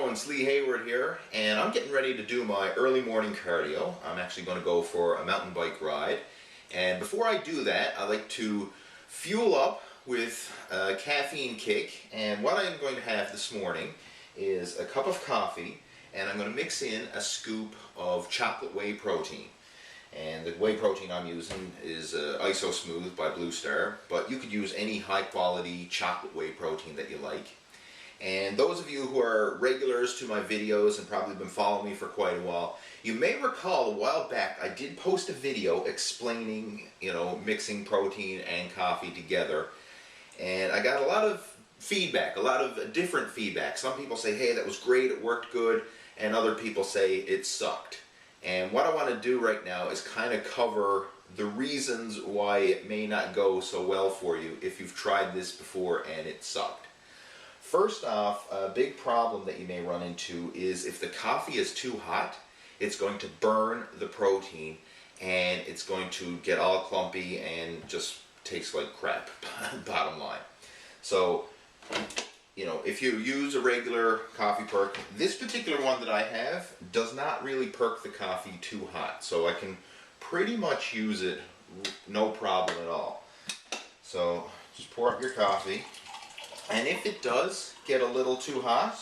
going? Slee Hayward here, and I'm getting ready to do my early morning cardio. I'm actually going to go for a mountain bike ride, and before I do that, I like to fuel up with a caffeine kick. And what I'm going to have this morning is a cup of coffee, and I'm going to mix in a scoop of chocolate whey protein. And the whey protein I'm using is Iso Smooth by Blue Star, but you could use any high quality chocolate whey protein that you like. And those of you who are regulars to my videos and probably been following me for quite a while, you may recall a while back I did post a video explaining, mixing protein and coffee together. And I got a lot of feedback, a lot of different feedback. Some people say, hey, that was great, it worked good, and other people say it sucked. And what I want to do right now is kind of cover the reasons why it may not go so well for you if you've tried this before and it sucked. First off, a big problem that you may run into is if the coffee is too hot, it's going to burn the protein and it's going to get all clumpy and just taste like crap, bottom line. So, if you use a regular coffee perk, this particular one that I have does not really perk the coffee too hot. So I can pretty much use it no problem at all. So just pour up your coffee. And if it does get a little too hot,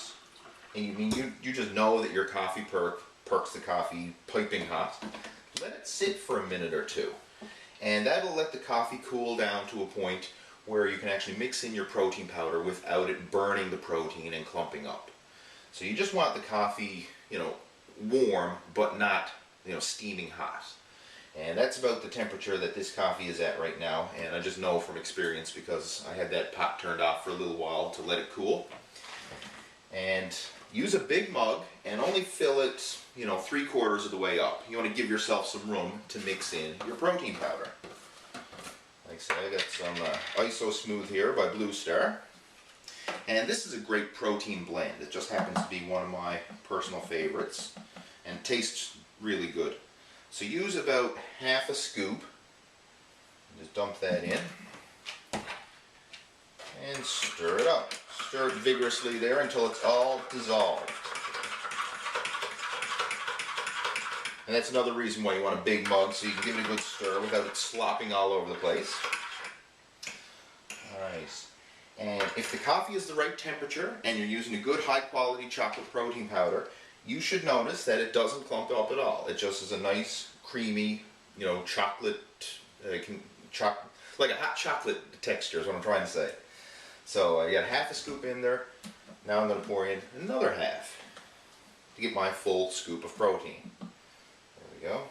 and you just know that your coffee perks the coffee piping hot, let it sit for a minute or two. And that'll let the coffee cool down to a point where you can actually mix in your protein powder without it burning the protein and clumping up. So you just want the coffee, warm, but not, steaming hot. And that's about the temperature that this coffee is at right now. And I just know from experience because I had that pot turned off for a little while to let it cool. And use a big mug and only fill it, 3/4 of the way up. You want to give yourself some room to mix in your protein powder. Like I said, I got some Iso Smooth here by Blue Star. And this is a great protein blend. It just happens to be one of my personal favorites and tastes really good. So use about half a scoop. Just dump that in and stir it up. Stir it vigorously there until it's all dissolved. And that's another reason why you want a big mug, so you can give it a good stir without it slopping all over the place. Alright, and if the coffee is the right temperature and you're using a good high quality chocolate protein powder, you should notice that it doesn't clump up at all. It just is a nice, creamy, chocolate, like a hot chocolate texture is what I'm trying to say. So I got half a scoop in there. Now I'm going to pour in another half to get my full scoop of protein. There we go.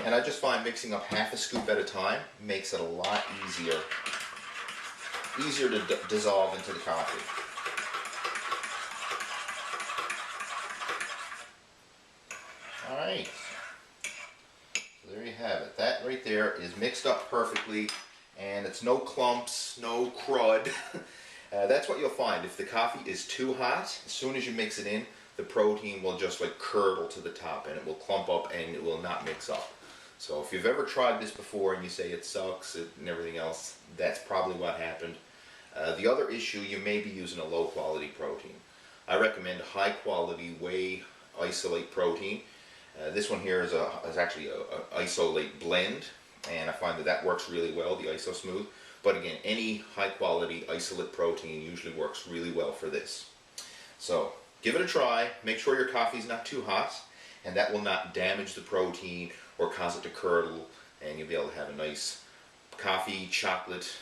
And I just find mixing up half a scoop at a time makes it a lot easier to dissolve into the coffee. Alright, so there you have it. That right there is mixed up perfectly, and it's no clumps, no crud. That's what you'll find. If the coffee is too hot, as soon as you mix it in, the protein will just like curdle to the top and it will clump up and it will not mix up. So if you've ever tried this before and you say it sucks and everything else, that's probably what happened. The other issue, you may be using a low quality protein. I recommend high quality whey isolate protein. This one here is actually a isolate blend, and I find that works really well, the Iso Smooth. But again, any high quality isolate protein usually works really well for this. So give it a try. Make sure your coffee is not too hot, and that will not damage the protein or cause it to curdle, and you'll be able to have a nice coffee chocolate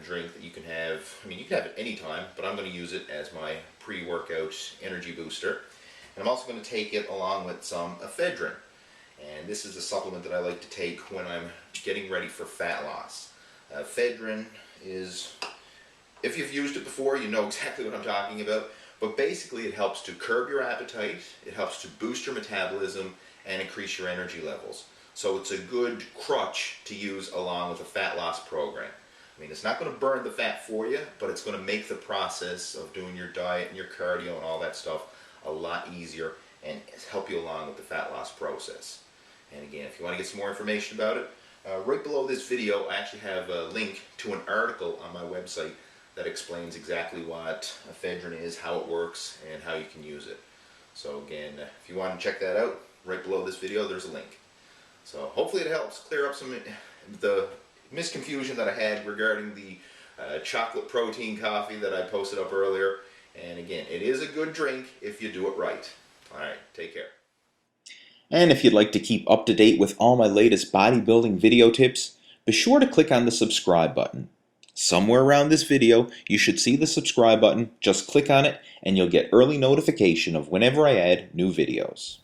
drink that you can have. I mean, you can have it anytime, but I'm going to use it as my pre-workout energy booster. And I'm also going to take it along with some ephedrine. And this is a supplement that I like to take when I'm getting ready for fat loss. Ephedrine is, if you've used it before, you know exactly what I'm talking about. But basically it helps to curb your appetite, it helps to boost your metabolism, and increase your energy levels. So it's a good crutch to use along with a fat loss program. I mean, it's not going to burn the fat for you, but it's going to make the process of doing your diet and your cardio and all that stuff a lot easier and help you along with the fat loss process. And again, if you want to get some more information about it, right below this video I actually have a link to an article on my website that explains exactly what ephedrine is, how it works, and how you can use it. So again, if you want to check that out, right below this video there's a link. So hopefully it helps clear up some the misconfusion that I had regarding the chocolate protein coffee that I posted up earlier. And again, it is a good drink if you do it right. Alright, take care. And if you'd like to keep up to date with all my latest bodybuilding video tips, be sure to click on the subscribe button. Somewhere around this video, you should see the subscribe button. Just click on it and you'll get early notification of whenever I add new videos.